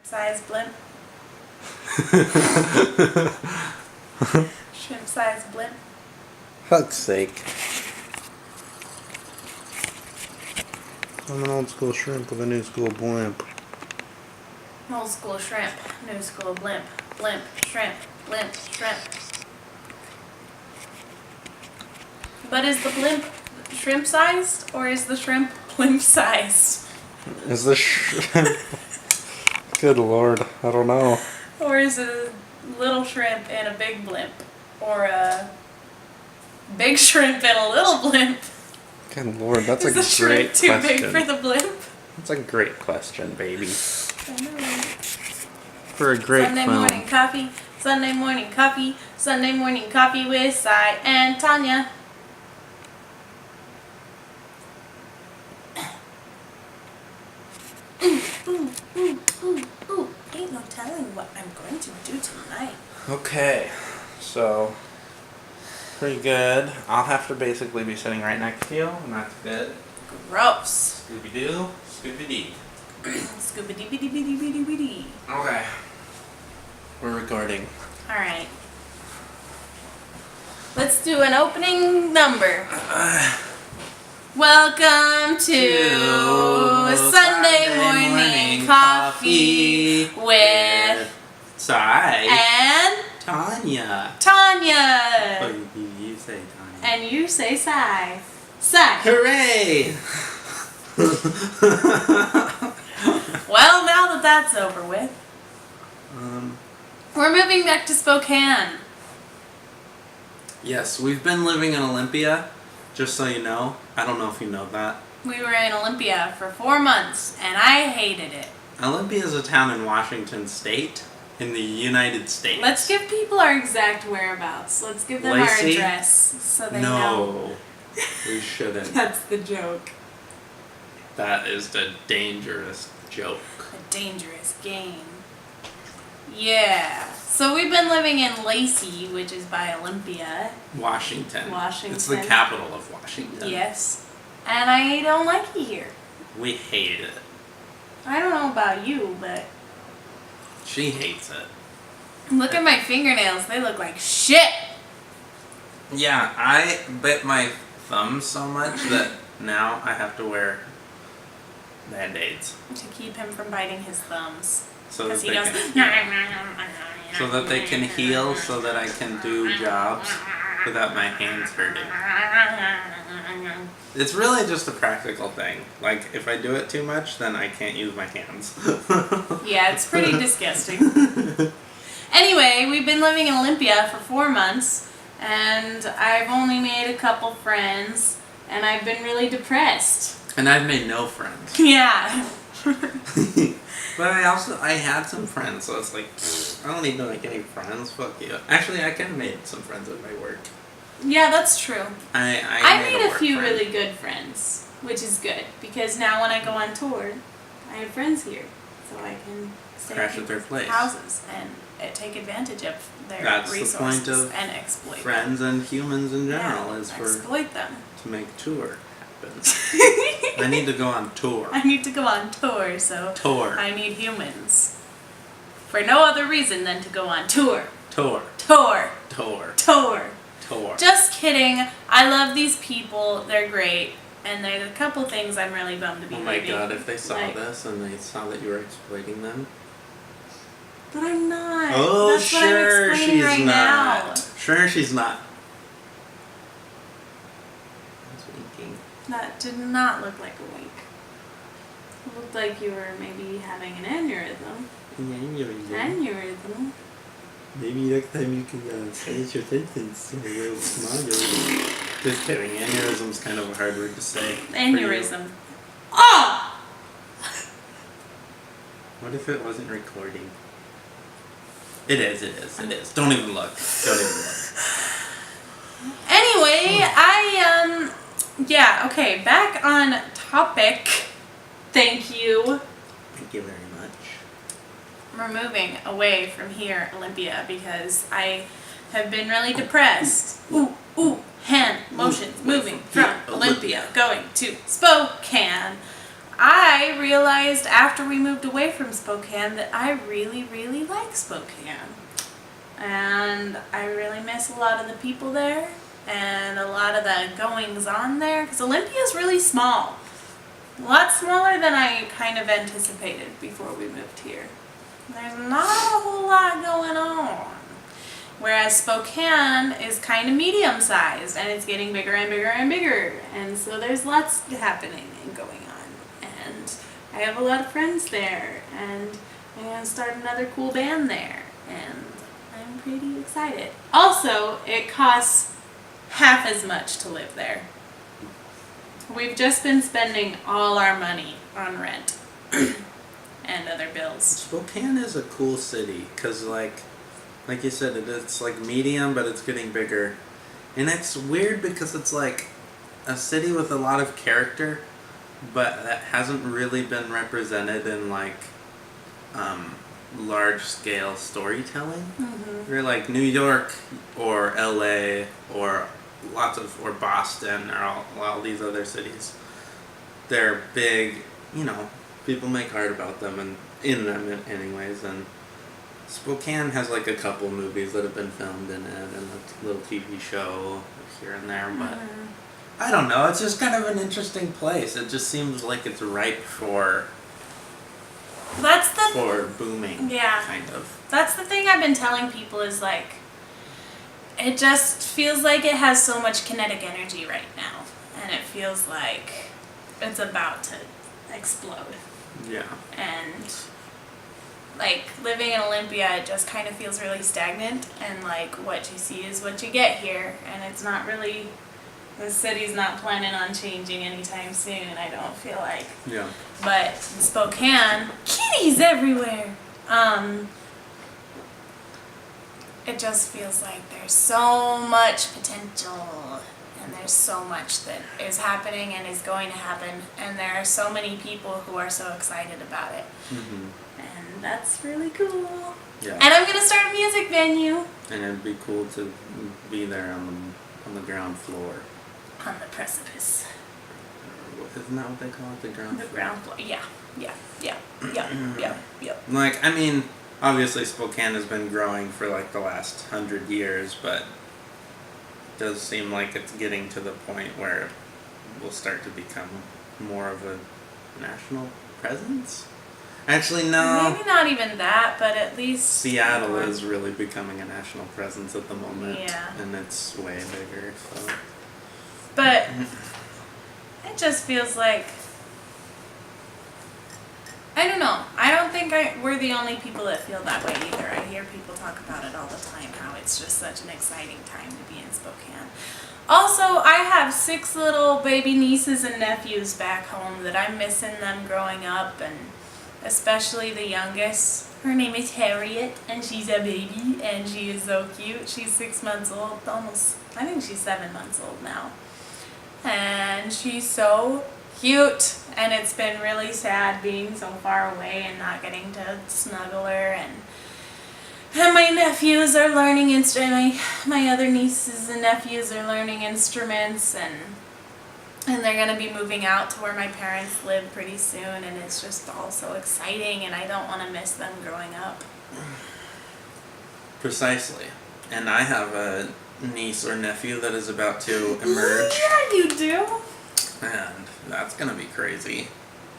Size blimp. Shrimp size blimp. Fuck's sake. I'm an old school shrimp with a new school blimp. Old school shrimp, new school blimp. Blimp, shrimp, blimp, shrimp. But is the blimp shrimp sized or is the shrimp blimp sized? Is the shrimp... Good lord, I don't know. Or is it a little shrimp and a big blimp? Or a big shrimp and a little blimp? Good lord, that's a great question. Is the shrimp too big for the blimp? That's a great question, baby. I know. For a great Sunday film. morning coffee, Sunday morning coffee, Sunday morning coffee with Sai and Tonya. Ooh. Ain't no telling what I'm going to do tonight. Okay, so pretty good. I'll have to basically be sitting right next to you, and that's good. Gross. Scooby-Doo, Scooby-Dee. Scooby-Dee. Okay. We're recording. Alright. Let's do an opening number. Welcome to Sunday morning coffee with Sai and Tonya. Tonya. Oh, you say Tonya. And you say Sai. Sai. Hooray! Well, now that that's over with, we're moving back to Spokane. Yes, we've been living in Olympia, just so you know. I don't know if you know that. We were in Olympia for 4 months, and I hated it. Olympia is a town in Washington State, in the United States. Let's give people our exact whereabouts. Let's give them Lacey? our address so they know. No, we shouldn't. That's the joke. That is the dangerous joke. A dangerous game. Yeah. So we've been living in Lacey, which is by Olympia. Washington. Washington. It's the capital of Washington. Yes. And I don't like it here. We hate it. I don't know about you, but She hates it. look at my fingernails. They look like shit. Yeah, I bit my thumb so much that now I have to wear Band-Aids. To keep him from biting his thumbs. So that Because he they goes... can so that they can heal, so that I can do jobs without my hands hurting. It's really just a practical thing. Like, if I do it too much, then I can't use my hands. Yeah, it's pretty disgusting. Anyway, we've been living in Olympia for 4 months, and I've only made a couple friends, and I've been really depressed. And I've made no friends. Yeah. But I had some friends, so it's like, I don't need to make any friends, fuck you. Actually, I kind of made some friends at my work. Yeah, that's true. I made a work few friend. really good friends, which is good, because now when I go on tour, I have friends here, so I can stay Crash in at their place. houses and take advantage of their That's the resources point of and exploit Friends and humans in general them. is for Exploit them. to make tour happen. I need to go on tour. I need to go on tour, so Tour. I need humans. For no other reason than to go on tour. Tour. Tour. Tour. Tour. Tour. Just kidding. I love these people. They're great. And there's a couple things I'm really bummed to be Oh my leaving. god, if they saw Like- this and they saw that you were exploiting them. But I'm not. Oh, That's sure what I'm explaining she's right not. now. Sure she's not. That's winking. That did not look like a wink. It looked like you were maybe having an aneurysm. Aneurysm. Maybe next time you can finish your sentence in a real smile. Just kidding. Aneurysm's kind of a hard word to say. Aneurysm. Oh! What if it wasn't recording? It is. Don't even look. Anyway, yeah, okay, back on topic. Thank you. Thank you very much. We're moving away from here, Olympia, because I have been really depressed. Hand motions moving from Olympia going to Spokane. I realized after we moved away from Spokane that I really, really like Spokane. And I really miss a lot of the people there and a lot of the goings on there. Because Olympia is really small. A lot smaller than I kind of anticipated before we moved here. There's not a whole lot going on. Whereas Spokane is kind of medium-sized and it's getting bigger and bigger and bigger. And so there's lots happening and going on. And I have a lot of friends there. And I'm going to start another cool band there. And I'm pretty excited. Also, it costs half as much to live there. We've just been spending all our money on rent and other bills. Spokane is a cool city because, like you said, it's like medium, but it's getting bigger. And it's weird because it's like a city with a lot of character, but that hasn't really been represented in like large-scale storytelling. Mm-hmm. You're like New York or LA or Boston or all these other cities. They're big, people make art about them and in them anyways, and Spokane has like a couple movies that have been filmed in it and a little TV show here and there, but I don't know, it's just kind of an interesting place. It just seems like it's ripe for booming. Yeah. Kind of. That's the thing I've been telling people is like, it just feels like it has so much kinetic energy right now. And it feels like it's about to explode. Yeah. And like living in Olympia, it just kind of feels really stagnant. And like what you see is what you get here. And it's not really, the city's not planning on changing anytime soon, I don't feel like. Yeah. But in Spokane, kitties everywhere. It just feels like there's so much potential and there's so much that is happening and is going to happen, and there are so many people who are so excited about it. Mm-hmm. And that's really cool. Yeah. And I'm going to start a music venue. And it'd be cool to be there on the ground floor. On the precipice. Isn't that what they call it? The ground floor? The ground floor. Yeah. Like, I mean, obviously Spokane has been growing for like the last 100 years, but it does seem like it's getting to the point where it will start to become more of a national presence. Actually, no. Maybe not even that, but at least Seattle is really becoming a national presence at the moment. Yeah. And it's way bigger, so. But it just feels like, I don't know. I don't think we're the only people that feel that way either. I hear people talk about it all the time, how it's just such an exciting time to be in Spokane. Also, I have 6 little baby nieces and nephews back home that I'm missing them growing up, and especially the youngest. Her name is Harriet, and she's a baby, and she is so cute. She's 6 months old, almost, I think she's 7 months old now. And she's so cute, and it's been really sad being so far away and not getting to snuggle her. And my nephews are learning my other nieces and nephews are learning instruments, and they're going to be moving out to where my parents live pretty soon, and it's just all so exciting, and I don't want to miss them growing up. Precisely. And I have a niece or nephew that is about to emerge. Yeah, you do. And that's going to be crazy.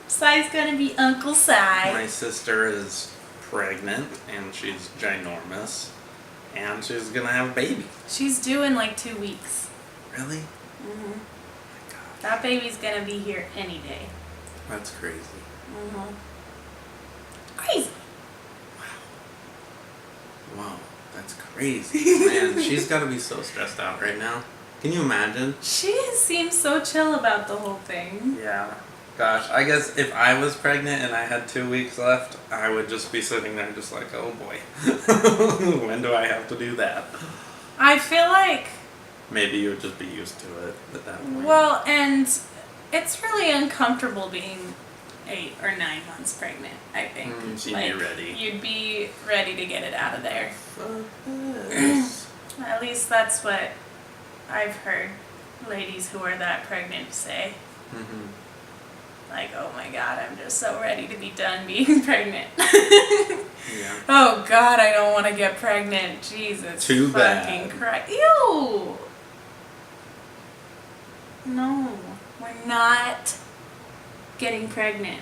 Sai's going to be Uncle Sai. My sister is pregnant, and she's ginormous, and she's going to have a baby. She's due in like 2 weeks. Really? Mm-hmm. That baby's going to be here any day. That's crazy. Mm-hmm. Crazy. Wow, that's crazy. Man, she's got to be so stressed out right now. Can you imagine? She seems so chill about the whole thing. Yeah. Gosh, I guess if I was pregnant and I had 2 weeks left, I would just be sitting there just like, oh boy. When do I have to do that? I feel like... Maybe you would just be used to it at that point. Well, and it's really uncomfortable being 8 or 9 months pregnant, I think. So you'd be ready. You'd be ready to get it out of there. Yes. At least that's what I've heard ladies who are that pregnant say. Mm-hmm. Like, oh my god, I'm just so ready to be done being pregnant. Yeah. Oh god, I don't want to get pregnant. Jesus. Too fucking bad. Christ. Ew. No, we're not getting pregnant.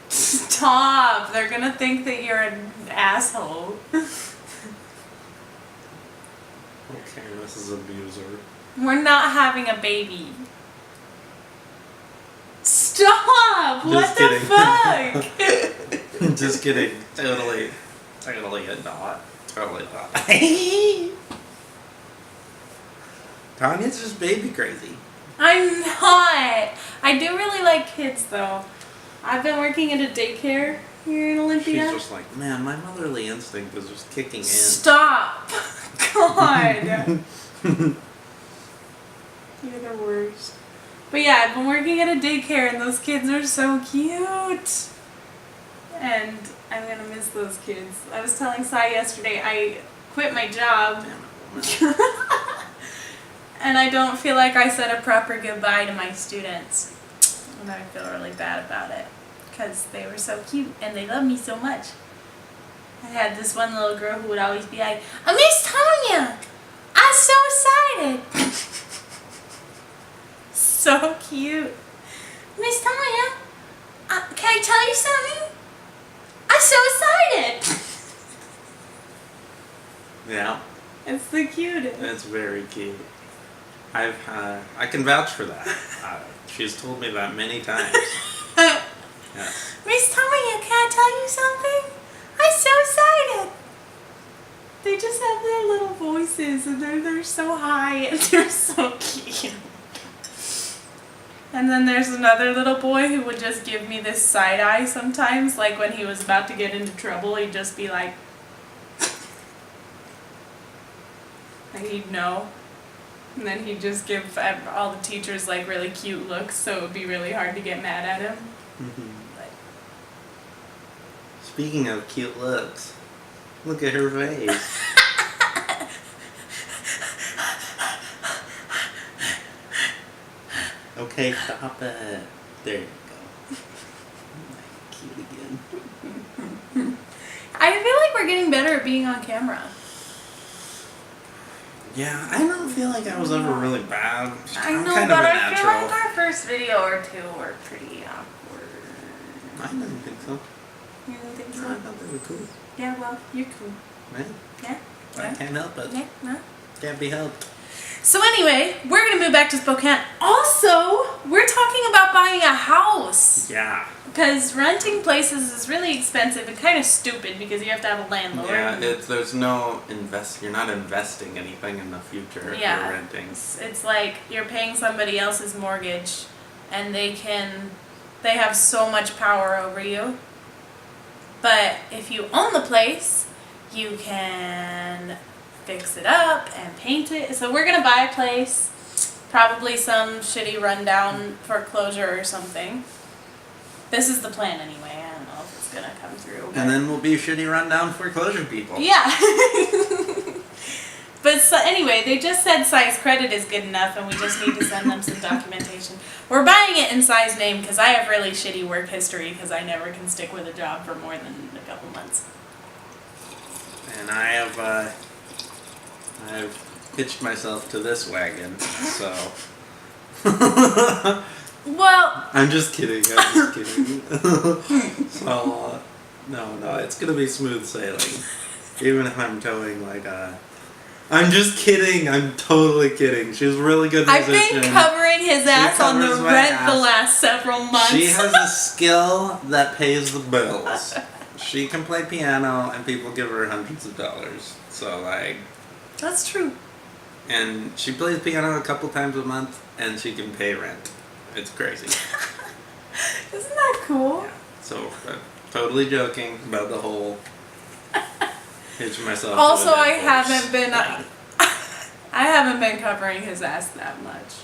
Stop. They're gonna think that you're an asshole. Okay, this is abuser. We're not having a baby. Stop! What kidding. the fuck? Just kidding. Totally not. Totally not. Tonya's just baby crazy. I'm not. I do really like kids though. I've been working at a daycare here in Olympia. She's just like, man, my motherly instinct is just kicking in. Stop! God. You're the worst. But yeah, I've been working at a daycare and those kids are so cute. And I'm gonna miss those kids. I was telling Sai yesterday I quit my job. Damn it, woman. And I don't feel like I said a proper goodbye to my students. And I feel really bad about it. Because they were so cute and they love me so much. I had this one little girl who would always be like, Miss Tonya! I'm so excited! So cute. Miss Tonya, can I tell you something? I'm so excited! Yeah, It's the cutest. it's very cute. I can vouch for that. She's told me that many times. Yes. Miss Tonya, can I tell you something? I'm so excited. They just have their little voices and they're so high and they're so cute. And then there's another little boy who would just give me this side eye sometimes, like when he was about to get into trouble, he'd just be like, and he'd know. And then he'd just give all the teachers like really cute looks, so it would be really hard to get mad at him. Mm-hmm. But Speaking of cute looks, look at her face. Okay, stop it. There you go. Cute again. I feel like we're getting better at being on camera. Yeah, I don't feel like I was ever really bad. I I'm know, kind but of a I feel natural. like our first video or two were pretty awkward. I didn't think so. You didn't think No, so? I thought they were cool. Yeah, well, you're cool. Right? Yeah? I Yeah? can't help it. Yeah? No? Can't be helped. So anyway, we're going to move back to Spokane. Also, we're talking about buying a house. Yeah. Because renting places is really expensive and kind of stupid because you have to have a landlord. Yeah, there's no you're not investing anything in the future if Yeah. you're renting. It's like you're paying somebody else's mortgage and they have so much power over you. But if you own the place, you can fix it up and paint it. So we're going to buy a place, probably some shitty rundown foreclosure or something. This is the plan anyway. I don't know if it's going to come through. But And then we'll be shitty rundown foreclosure people. yeah. But so, anyway, they just said Sai's credit is good enough and we just need to send them some documentation. We're buying it in Sai's name because I have really shitty work history because I never can stick with a job for more than a couple months. And I've hitched myself to this wagon, so. Well, I'm just kidding. So, no, it's gonna be smooth sailing. Even if I'm towing like a. I'm just kidding. I'm totally kidding. She's a really good musician. I've been covering his ass on the covers my rent ass. the last several months. She has a skill that pays the bills. She can play piano, and people give her hundreds of dollars. So like. That's true. And she plays piano a couple times a month, and she can pay rent. It's crazy. Isn't that cool? Yeah. So, totally joking about the whole hitch myself. Also, to a I dead horse. haven't been. Yeah. I haven't been covering his ass that much.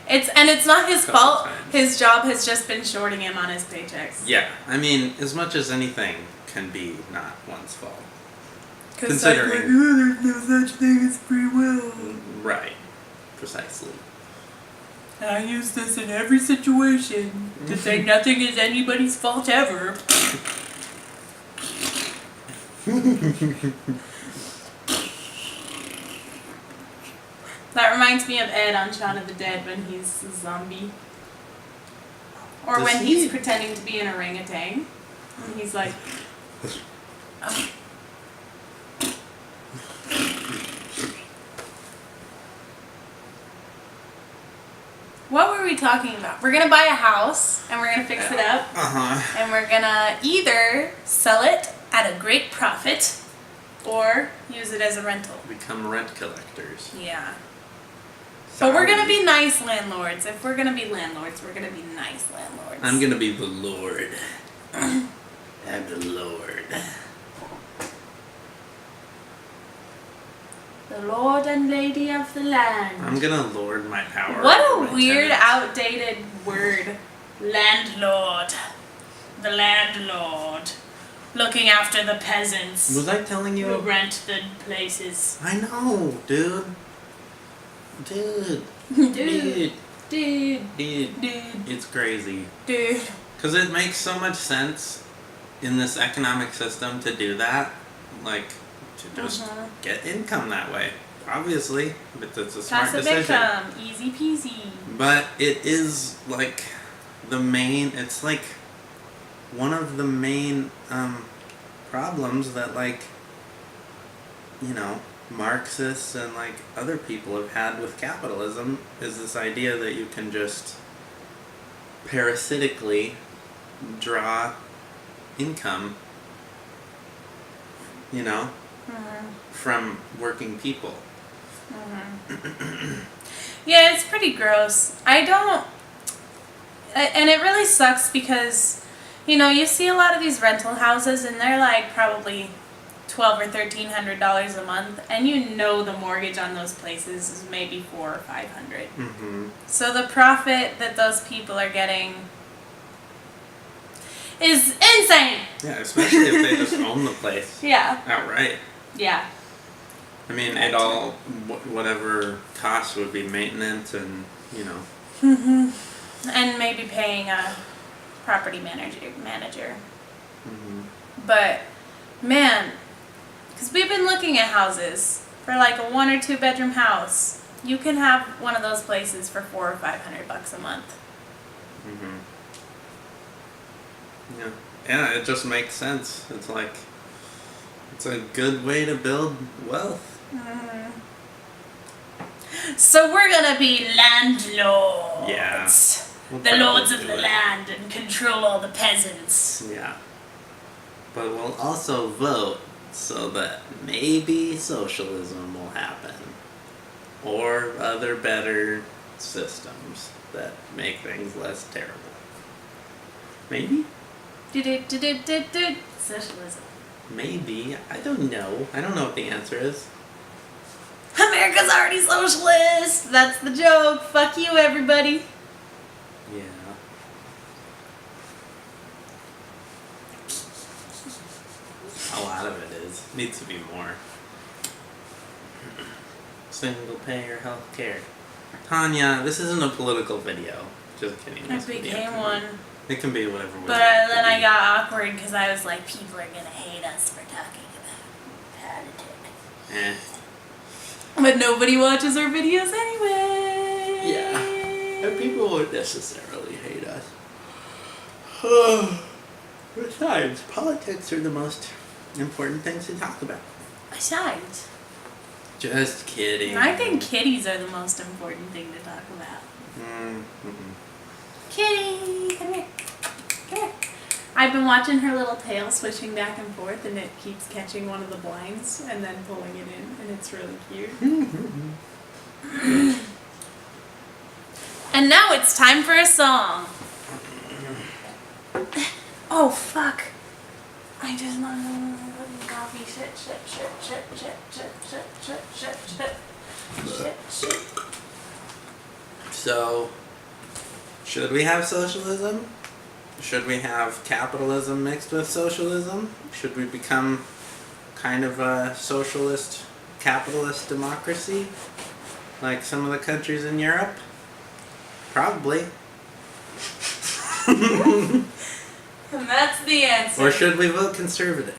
It's not his Couple fault. times. His job has just been shorting him on his paychecks. Yeah, I mean, as much as anything can be not one's fault. Considering there's no such thing as free will. Right. Precisely. I use this in every situation to say nothing is anybody's fault ever. That reminds me of Ed on Shaun of the Dead when he's a zombie. Or when he's pretending to be an orangutan. And he's like... Oh. What were we talking about? We're gonna buy a house and we're gonna fix it up. And we're gonna either sell it at a great profit or use it as a rental. Become rent collectors. Yeah. But we're gonna be nice landlords. If we're gonna be landlords, we're gonna be nice landlords. I'm gonna be the Lord. I'm the Lord. The Lord and Lady of the land. I'm gonna lord my power. What over a my weird, tenants. outdated word. Landlord. The landlord. Looking after the peasants. Was I telling you? Who rent the places. I know, dude. Dude. Dude. It's crazy. Dude. Because it makes so much sense in this economic system to do that. Like, to just get income that way. Obviously. But it's a smart Passive decision. income. Easy peasy. But it is, like, it's like one of the main problems that, like, you know, Marxists and like other people have had with capitalism is this idea that you can just parasitically draw income, you know, from working people. Yeah, it's pretty gross. And it really sucks because, you know, you see a lot of these rental houses and they're like probably $1,200 or $1,300 a month, and you know the mortgage on those places is maybe $400 or $500. So the profit that those people are getting is insane. Yeah, especially if they just own the place. Yeah. Outright. Yeah. I mean, it all whatever costs would be maintenance and, you know. And maybe paying a property manager. But man. Because we've been looking at houses for like a 1 or 2 bedroom house. You can have one of those places for $400 or $500 a month. Yeah. Yeah, it just makes sense. It's like, it's a good way to build wealth. So we're gonna be landlords. Yeah. We'll the lords of do the it. land and control all the peasants. Yeah. But we'll also vote so that maybe socialism will happen. Or other better systems that make things less terrible. Maybe? Socialism. Maybe. I don't know. I don't know what the answer is. America's already socialist. That's the joke. Fuck you, everybody. Yeah. A lot of it is. Needs to be more. Single payer health care. Tonya, this isn't a political video. Just kidding. It became one. It can be whatever we But want it then to I be. got awkward because I was like, people are gonna hate us for talking about politics. But nobody watches our videos anyway. Yeah. And people won't necessarily hate us. Besides, politics are the most important things to talk about. Besides, Just kidding. I think kitties are the most important thing to talk about. Kitty, come here. Come here. I've been watching her little tail switching back and forth, and it keeps catching one of the blinds and then pulling it in, and it's really cute. And now it's time for a song. Oh, fuck. I just want coffee. Shit. So, should we have socialism? Should we have capitalism mixed with socialism? Should we become kind of a socialist, capitalist democracy? Like some of the countries in Europe? Probably. And that's the answer. Or should we vote conservative?